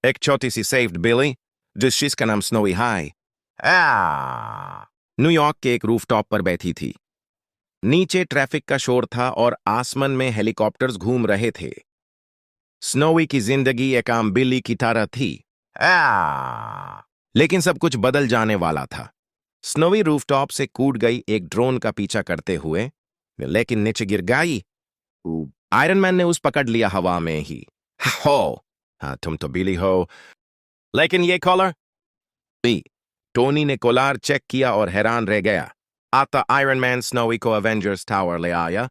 एक छोटी सी सेव्ड बिली जिस चीज का नाम स्नोवी हाई न्यूयॉर्क के एक रूफटॉप पर बैठी थी। नीचे ट्रैफिक का शोर था और आसमान में हेलीकॉप्टर्स घूम रहे थे। स्नोवी की जिंदगी एक आम बिल्ली की तरह थी, लेकिन सब कुछ बदल जाने वाला था। स्नोवी रूफटॉप से कूद गई एक ड्रोन का पीछा करते हुए, लेकिन नीचे गिर गई। आयरन मैन ने उस पकड़ लिया हवा में ही। हो, हाँ तुम तो बिली हो, लेकिन ये कॉलर भी। टोनी ने कॉलर चेक किया और हैरान रह गया। आता आयरन मैन स्नोवी को एवेंजर्स टावर ले आया।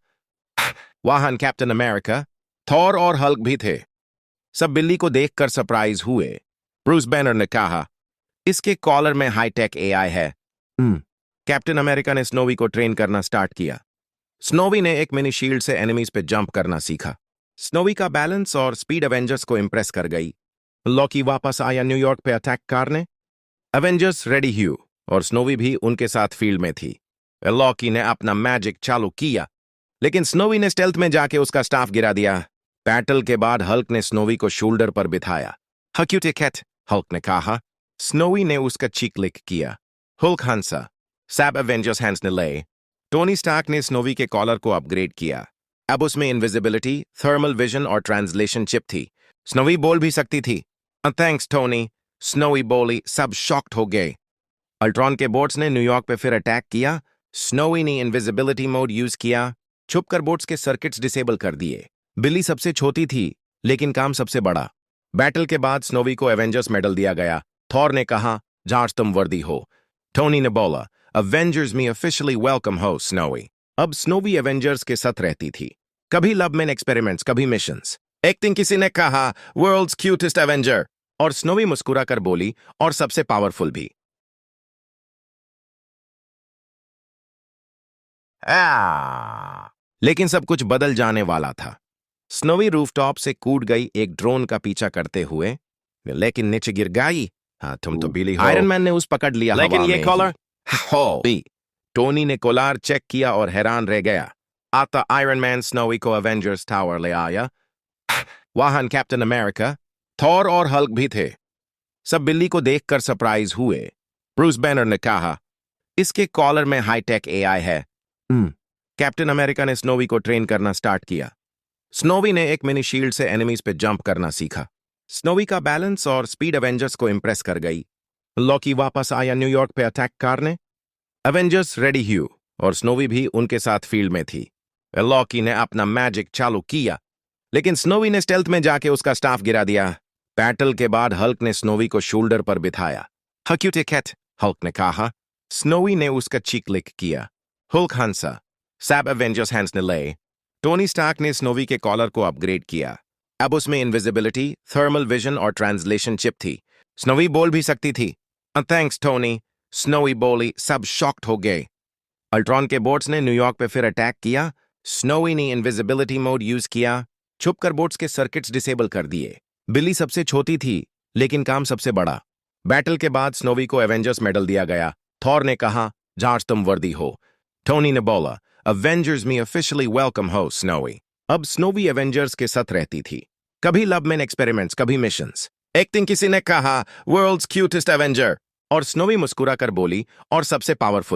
वहां कैप्टन अमेरिका, थॉर और हल्क भी थे। सब बिल्ली को देखकर सरप्राइज हुए। ब्रूस बैनर ने कहा, इसके कॉलर में हाईटेक एआई है। कैप्टन अमेरिका ने स्नोवी को ट्रेन करना स्टार्ट किया। स्नोवी ने एक मिनी शील्ड से एनिमीज पे जंप करना सीखा। स्नोवी का बैलेंस और स्पीड एवेंजर्स को इंप्रेस कर गई। लॉकी वापस आया न्यूयॉर्क पे अटैक करने। एवेंजर्स रेडी ह्यू और स्नोवी भी उनके साथ फील्ड में थी। लॉकी ने अपना मैजिक चालू किया, लेकिन स्नोवी ने स्टेल्थ में जाके उसका स्टाफ गिरा दिया। बैटल के बाद हल्क ने स्नोवी को शोल्डर पर बिठाया। हक्यू टेकेट, हल्क ने कहा। स्नोवी ने उसका चीक लिक किया। हल्क हंसा। सब एवेंजर्स हैंड्स ने ले। टोनी स्टार्क ने स्नोवी के कॉलर को अपग्रेड किया। अब उसमें इनविजिबिलिटी, थर्मल विजन और ट्रांसलेशन चिप थी। स्नोवी बोल भी सकती थी। थैंक्स टोनी, स्नोवी बोली। सब शॉक्ड हो गए। अल्ट्रॉन के बोट्स ने न्यूयॉर्क पे फिर अटैक किया। स्नोवी ने इनविजिबिलिटी मोड यूज किया। छुपकर बोट्स के सर्किट्स डिसेबल कर दिए। बिल्ली सबसे छोटी थी, लेकिन काम सबसे बड़ा। बैटल के बाद स्नोवी को एवेंजर्स मेडल दिया गया। थॉर ने कहा, जांच तुम वर्दी हो। टोनी ने बोला, अवेंजर्स में ऑफिशियली वेलकम हो स्नोवी। अब स्नोवी एवेंजर्स के साथ रहती थी। कभी लव में एक्सपेरिमेंट्स, कभी मिशंस। एक दिन किसी ने कहा, वर्ल्ड्स क्यूटेस्ट एवेंजर, और स्नोवी मुस्कुराकर बोली, और सबसे पावरफुल भी। लेकिन सब कुछ बदल जाने वाला था। स्नोवी रूफटॉप से कूद गई एक ड्रोन का पीछा करते हुए, लेकिन नीचे गिर गई। हाँ तुम तो बिली हो। आयरन मैन ने उस पकड़ लिया, लेकिन ये कॉलर हो भी। टोनी ने कॉलर चेक किया और हैरान रह गया। आता आयरन मैन स्नोवी को एवेंजर्स टावर ले आया। वहां कैप्टन अमेरिका, थॉर और हल्क भी थे। सब बिल्ली को देखकर सरप्राइज हुए। ब्रूस बैनर ने कहा, इसके कॉलर में हाईटेक एआई है। कैप्टन अमेरिका ने स्नोवी को ट्रेन करना स्टार्ट किया। स्नोवी ने एक मिनी शील्ड से एनिमीज पे जंप करना सीखा। स्नोवी का बैलेंस और स्पीड एवेंजर्स को इंप्रेस कर गई। लॉकी वापस आया न्यूयॉर्क पे अटैक करने। एवेंजर्स रेडी ह्यू और स्नोवी भी उनके साथ फील्ड में थी। लॉकी ने अपना मैजिक चालू किया, लेकिन स्नोवी ने स्टेल्थ में जाके उसका स्टाफ गिरा दिया। बैटल के बाद हल्क ने स्नोवी को शोल्डर पर बिठाया। हक्यू टेकेट, हल्क ने कहा। स्नोवी ने उसका चीक लिक किया। हल्क हंसा। सब एवेंजर्स हैंड्स ने ले। टोनी स्टार्क ने स्नोवी के कॉलर को अपग्रेड किया। अब उसमें इनविजिबिलिटी, थर्मल विजन और ट्रांसलेशन चिप थी। स्नोवी बोल भी सकती थी। थैंक्स टोनी, स्नोवी बोली। सब शॉक्ड हो गए। अल्ट्रॉन के बोट्स ने न्यूयॉर्क पे फिर अटैक किया। स्नोवी ने इनविजिबिलिटी मोड यूज किया। छुपकर बोट्स के सर्किट्स डिसेबल कर दिए। बिल्ली सबसे छोटी थी, लेकिन काम सबसे बड़ा। बैटल के बाद स्नोवी को एवेंजर्स मेडल दिया गया। थॉर ने कहा, जांच तुम वर्दी हो। टोनी ने बोला, अवेंजर्स में ऑफिशियली वेलकम हो स्नोवी। अब स्नोवी एवेंजर्स के साथ रहती थी। कभी लव में एक्सपेरिमेंट्स, कभी मिशंस। एक दिन किसी ने कहा, वर्ल्ड्स क्यूटेस्ट एवेंजर, और स्नोवी मुस्कुराकर बोली, और सबसे पावरफुल